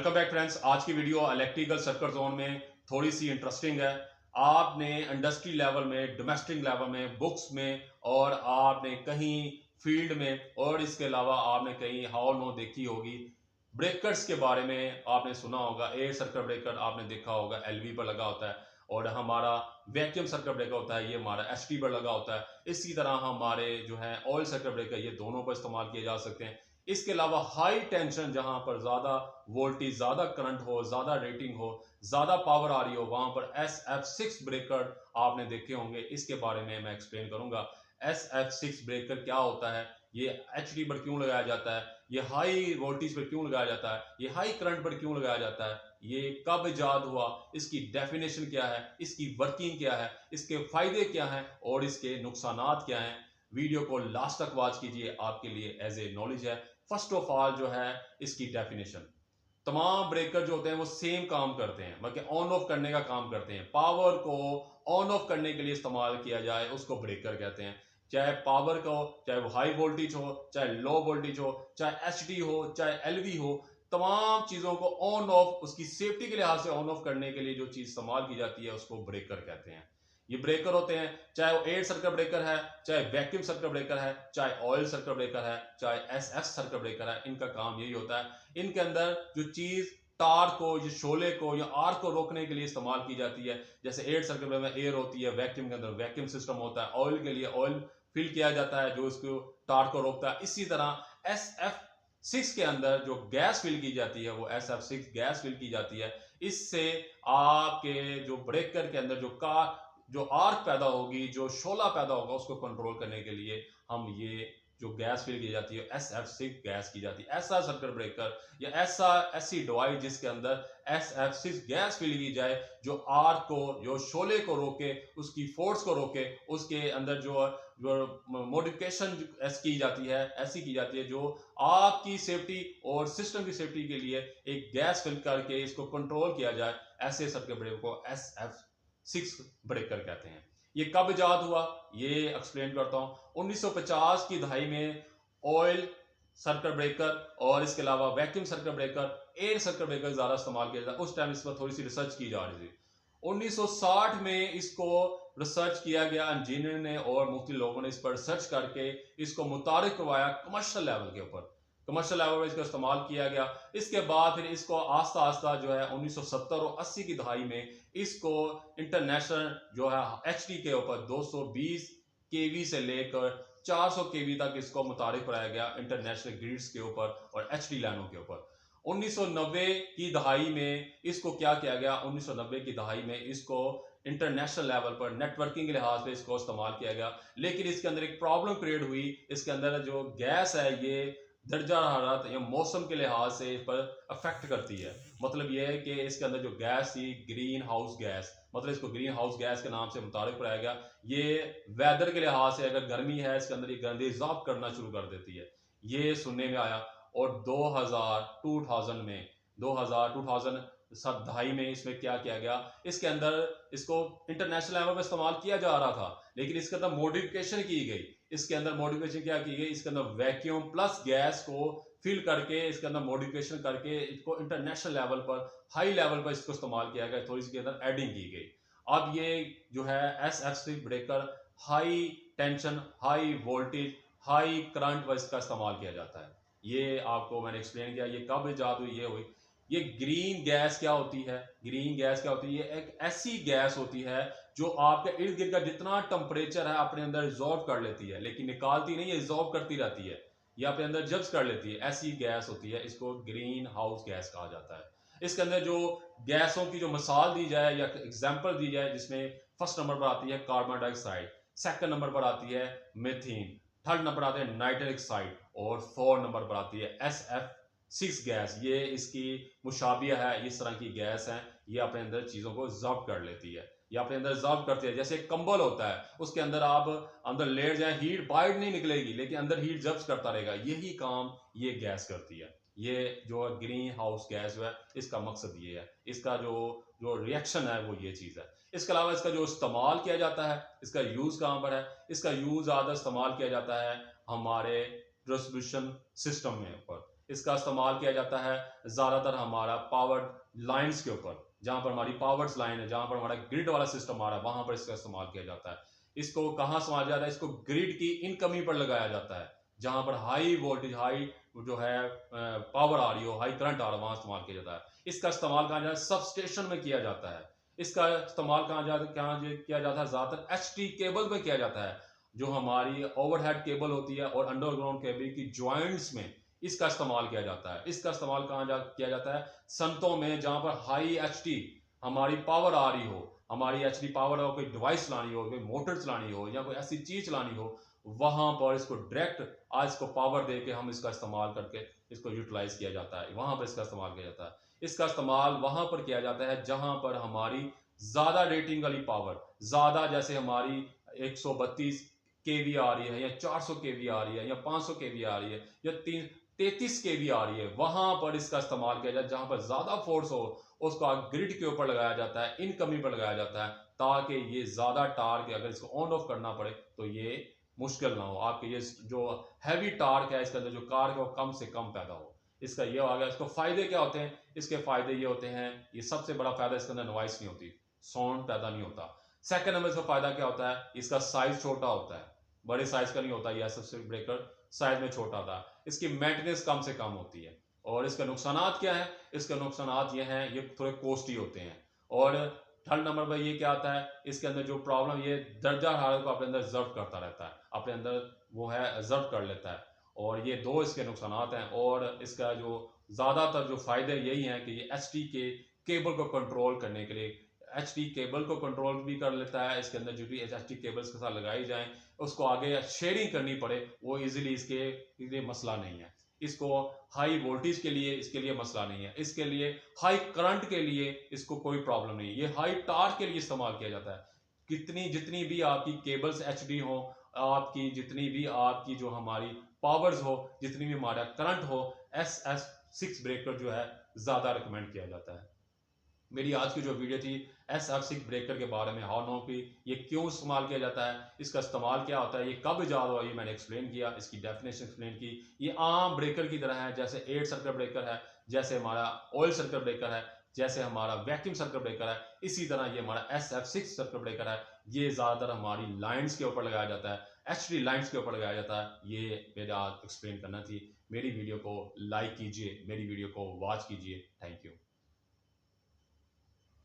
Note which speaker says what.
Speaker 1: Welcome back friends. आज की video electrical circuit zone में थोड़ी सी इंटरेस्टिंग है। आपने इंडस्ट्री लेवल में, डोमेस्टिक लेवल में, बुक्स में और आपने कहीं फील्ड में और इसके अलावा आपने कहीं हॉल नो देखी होगी। ब्रेकर्स के बारे में आपने सुना होगा। एयर सर्किट ब्रेकर आपने देखा होगा, एलवी पर लगा होता है। और हमारा वैक्यूम सर्किट ब्रेकर होता है, ये हमारा एसटी पर लगा होता है। इसी तरह हमारे जो है ऑयल सर्किट ब्रेकर, ये दोनों पर इस्तेमाल किए जा सकते हैं। इसके अलावा हाई टेंशन, जहां पर ज्यादा वोल्टेज, ज्यादा करंट हो, ज्यादा रेटिंग हो, ज्यादा पावर आ रही हो, वहां पर SF6 ब्रेकर आपने देखे होंगे। इसके बारे में मैं एक्सप्लेन करूंगा। SF6 ब्रेकर क्या होता है, ये एचडी पर क्यों लगाया जाता है, ये हाई वोल्टेज पर क्यों लगाया जाता है, ये हाई करंट पर क्यों लगाया जाता है, ये कब इजाद हुआ, इसकी डेफिनेशन क्या है, इसकी वर्किंग क्या है, इसके फायदे क्या हैं और इसके नुकसानात क्या हैं। वीडियो को लास्ट तक वॉच कीजिए, आपके लिए एज ए नॉलेज है। फर्स्ट ऑफ ऑल जो है इसकी डेफिनेशन, तमाम ब्रेकर जो होते हैं वो सेम काम करते हैं, मतलब ऑन ऑफ करने का काम करते हैं। पावर को ऑन ऑफ करने के लिए इस्तेमाल किया जाए उसको ब्रेकर कहते हैं। चाहे पावर का हो, चाहे वो हाई वोल्टेज हो, चाहे लो वोल्टेज हो, चाहे एचडी हो, चाहे एलवी हो, तमाम चीजों को ऑन ऑफ, उसकी सेफ्टी के लिहाज से ऑन ऑफ करने के लिए जो चीज इस्तेमाल की जाती है उसको ब्रेकर कहते हैं। ये ब्रेकर होते हैं, चाहे वो एयर सर्किट ब्रेकर है, चाहे वैक्यूम सर्किट ब्रेकर है, चाहे ऑयल सर्किट ब्रेकर है, चाहे एसएफ सर्किट ब्रेकर है। इनका काम यही होता है। इनके अंदर जो चीज तार को, ये शोले को या आर को रोकने के लिए इस्तेमाल की जाती है। जैसे एयर सर्किट ब्रेकर में एयर होती है, वैक्यूम के अंदर वैक्यूम सिस्टम होता है, ऑयल के लिए ऑयल फिल किया जाता है जो इसको तार को रोकता है। इसी तरह SF6 के अंदर जो गैस फिल की जाती है वो SF6 गैस फिल की जाती है। इससे आपके जो ब्रेकर के अंदर जो आर्क पैदा होगी, जो शोला पैदा होगा, उसको कंट्रोल करने के लिए हम ये जो गैस फिल की जाती है SF6 गैस की जाती है। ऐसा सर्किट ब्रेकर या ऐसी डिवाइस जिसके अंदर SF6 गैस फिल की जाए, जो आर्क को, जो शोले को रोके, उसकी फोर्स को रोके, उसके अंदर जो मॉडिफिकेशन की जाती है, ऐसी की जाती है जो आपकी सेफ्टी और सिस्टम की सेफ्टी के लिए एक गैस फिल करके इसको कंट्रोल किया जाए। ऐसे सर्किट ब्रेकर को SF6 ब्रेकर कहते हैं। ये कब इजाद हुआ ये एक्सप्लेन करता हूं। 1950 की दहाई में ऑयल सर्किट ब्रेकर और इसके अलावा vacuum circuit breaker, air circuit breaker ज्यादा इस्तेमाल किया जाता। उस टाइम इस पर थोड़ी सी रिसर्च की जा रही थी। 1960 में इसको रिसर्च किया गया, इंजीनियर ने और मुख्तलिफ लोगों ने इस पर रिसर्च करके इसको मुतारिफ करवाया कमर्शियल लेवल के ऊपर। कमर्शियल लेवल पर इसका इस्तेमाल किया गया। इसके बाद फिर इसको आस्ता आस्ता जो है 1970 और 80 की दहाई में इसको इंटरनेशनल जो है एचडी के ऊपर 220 केवी से लेकर 400 केवी तक इसको मुतारिफ कराया गया इंटरनेशनल ग्रिड्स के ऊपर और एचडी लाइनों के ऊपर। 1990 की दहाई में इसको क्या किया गया, 1990 की दहाई में इसको इंटरनेशनल लेवल पर नेटवर्किंग के लिहाज से इसको इस्तेमाल किया गया। लेकिन इसके अंदर एक प्रॉब्लम क्रिएट हुई। इसके अंदर जो गैस है ये दर्जा हरारत या मौसम के लिहाज से इस पर अफेक्ट करती है। मतलब यह है कि इसके अंदर जो गैस थी, ग्रीन हाउस गैस, मतलब इसको ग्रीन हाउस गैस के नाम से मुतारिफ कराया गया। ये वेदर के लिहाज से अगर गर्मी है, इसके अंदर ये गंदे इजाफ करना शुरू कर देती है, ये सुनने में आया। और 2000 में 2000 दहाई में इसमें क्या किया गया, इसके अंदर इसको इंटरनेशनल लेवल पर इस्तेमाल किया जा रहा था, लेकिन इसके अंदर मॉडिफिकेशन की गई। इसके अंदर मॉडिफिकेशन क्या की गई, इसके अंदर वैक्यूम प्लस गैस को फिल करके, इसके अंदर मॉडिफिकेशन करके इसको इंटरनेशनल लेवल पर, हाई लेवल पर इसको इस्तेमाल किया गया। थोड़ी सी के अंदर एडिंग की गई। अब ये जो है SF6 breaker high tension, high voltage, high current पर इसका इस्तेमाल किया जाता है। ये आपको मैंने एक्सप्लेन किया। ये कब इजाद हुई, ये हुई। ये ग्रीन गैस क्या होती है, ग्रीन गैस क्या होती है, ये एक ऐसी गैस होती है जो आपके इर्द गिर्द का जितना टेम्परेचर है अपने अंदर रिजॉल्व कर लेती है, लेकिन निकालती नहीं है, रिजॉल्व करती रहती है, ये अपने अंदर जब्स कर लेती है। ऐसी गैस होती है, इसको ग्रीन हाउस गैस कहा जाता है। इसके अंदर जो गैसों की जो मिसाल दी जाए या एग्जाम्पल दी जाए, जिसमें फर्स्ट नंबर पर आती है कार्बन डाइऑक्साइड, सेकंड नंबर पर आती है मीथेन, थर्ड नंबर आते हैं नाइट्रिक ऑक्साइड और फोर्थ नंबर पर आती है SF6 गैस। ये इसकी मुशाबिया है, इस तरह की गैस है। ये अपने अंदर चीजों को जब्त कर लेती है, ये अपने अंदर जब्त करती है। जैसे कंबल होता है, उसके अंदर आप अंदर लेट जाए, हीट बाहर नहीं निकलेगी, लेकिन अंदर हीट जब्त करता रहेगा। यही काम ये गैस करती है। ये जो ग्रीन हाउस गैस है, इसका मकसद ये है, इसका जो जो रिएक्शन है वो ये चीज है। इसके अलावा इसका जो इस्तेमाल किया जाता है, इसका यूज कहां पर है, इसका यूज ज्यादा इस्तेमाल किया जाता है हमारे डिस्ट्रीब्यूशन सिस्टम में ऊपर। इसका इस्तेमाल किया जाता है ज़्यादातर हमारा पावर लाइन्स के ऊपर, जहाँ पर हमारी पावर्स लाइन है, जहाँ पर हमारा ग्रिड वाला सिस्टम आ रहा है, वहाँ पर इसका इस्तेमाल किया जाता है। इसको कहाँ इस्तेमाल किया जाता है? इसको ग्रिड की इनकमी पर लगाया जाता है, जहाँ पर हाई वोल्टेज, हाई जो है पावर आ रही हो, हाई करंट आ रहा है, वहाँ इस्तेमाल किया जाता है। इसका इस्तेमाल कहाँ जाता है? सब स्टेशन में किया जाता है। इसका इस्तेमाल कहाँ किया जाता है? ज़्यादातर एचटी केबल में किया जाता है, जो हमारी ओवरहेड केबल होती है और अंडरग्राउंड केबल की ज्वाइंट्स में इसका इस्तेमाल किया जाता है। इसका इस्तेमाल किया जाता है? संतों में, जहाँ पर हाई एचटी हमारी पावर आ रही हो, हमारी एचडी पावर हो, कोई डिवाइस लानी हो, कोई मोटर चलानी हो या कोई ऐसी चीज चलानी हो, वहां पर इसको डायरेक्ट आज इसको पावर दे के हम इसका इस्तेमाल करके इसको यूटिलाइज किया जाता है, वहां पर इसका इस्तेमाल किया जाता है। इसका इस्तेमाल वहां पर किया जाता है जहां पर हमारी ज्यादा रेटिंग वाली पावर, ज्यादा, जैसे हमारी 132 केवी आ रही है या 400 केवी आ रही है या 500 केवी आ रही है या 33 केवी आ रही है, वहां पर इसका इस्तेमाल किया जाता है। जहां पर ज्यादा फोर्स हो उसको ग्रिड के ऊपर लगाया जाता है, इनकमी पर लगाया जाता है, ताकि ये ज्यादा टार्क, अगर इसको ऑन ऑफ करना पड़े तो ये मुश्किल ना हो, आपके ये जो हैवी टार्क है इसके अंदर जो कार है वो कम से कम पैदा हो। इसका ये आ गया। इसको फायदे क्या होते हैं? इसके फायदे ये होते हैं, ये सबसे बड़ा फायदा, इसके अंदर नॉइस नहीं होती, साउंड पैदा नहीं होता। सेकंड नंबर इसका फायदा क्या होता है? इसका साइज छोटा होता है, बड़े साइज का नहीं होता ये एसएफ ब्रेकर, साइज में छोटा होता है। इसकी मेंटेनेंस कम से कम होती है। और इसके नुकसानात क्या है? इसके नुकसानात ये हैं, ये थोड़े कॉस्टली होते हैं। और थर्ड नंबर पर ये क्या आता है? इसके अंदर जो प्रॉब्लम, ये दर्जा हरारत को अपने अंदर रिजर्व करता रहता है, अपने अंदर वो है रिजर्व कर लेता है। और ये दो इसके नुकसानात हैं। और इसका जो ज़्यादातर जो फायदे यही हैं कि ये एच के केबल को कंट्रोल करने के लिए, एच केबल को कंट्रोल भी कर लेता है। इसके अंदर जो भी एच केबल्स के साथ लगाई जाए, उसको आगे शेयरिंग करनी पड़े, वो इजीली इसके लिए मसला नहीं है। इसको हाई वोल्टेज के लिए, इसके लिए मसला नहीं है। इसके लिए हाई करंट के लिए इसको कोई प्रॉब्लम नहीं है। ये हाई टार्क के लिए इस्तेमाल किया जाता है। कितनी जितनी भी आपकी केबल्स एचडी हो, आपकी जितनी भी आपकी जो हमारी पावर्स हो, जितनी भी हमारा करंट हो, SF6 ब्रेकर जो है ज्यादा रिकमेंड किया जाता है। मेरी आज की जो वीडियो थी SF6 ब्रेकर के बारे में, हाउ नो कि ये क्यों इस्तेमाल किया जाता है, इसका इस्तेमाल क्या होता है, ये कब इजाद हुआ, ये मैंने एक्सप्लेन किया, इसकी डेफिनेशन एक्सप्लेन की। ये आम ब्रेकर की तरह है, जैसे 8 सर्किट ब्रेकर है, जैसे हमारा ऑयल सर्किट ब्रेकर है, जैसे हमारा वैक्यूम सर्किट ब्रेकर है, इसी तरह ये हमारा SF6 सर्किट ब्रेकर है। ये ज़्यादातर हमारी लाइन्स के ऊपर लगाया जाता है, HD लाइन्स के ऊपर लगाया जाता है। ये मेरे आज एक्सप्लेन करना थी। मेरी वीडियो को लाइक कीजिए, मेरी वीडियो को वॉच कीजिए। Thank you.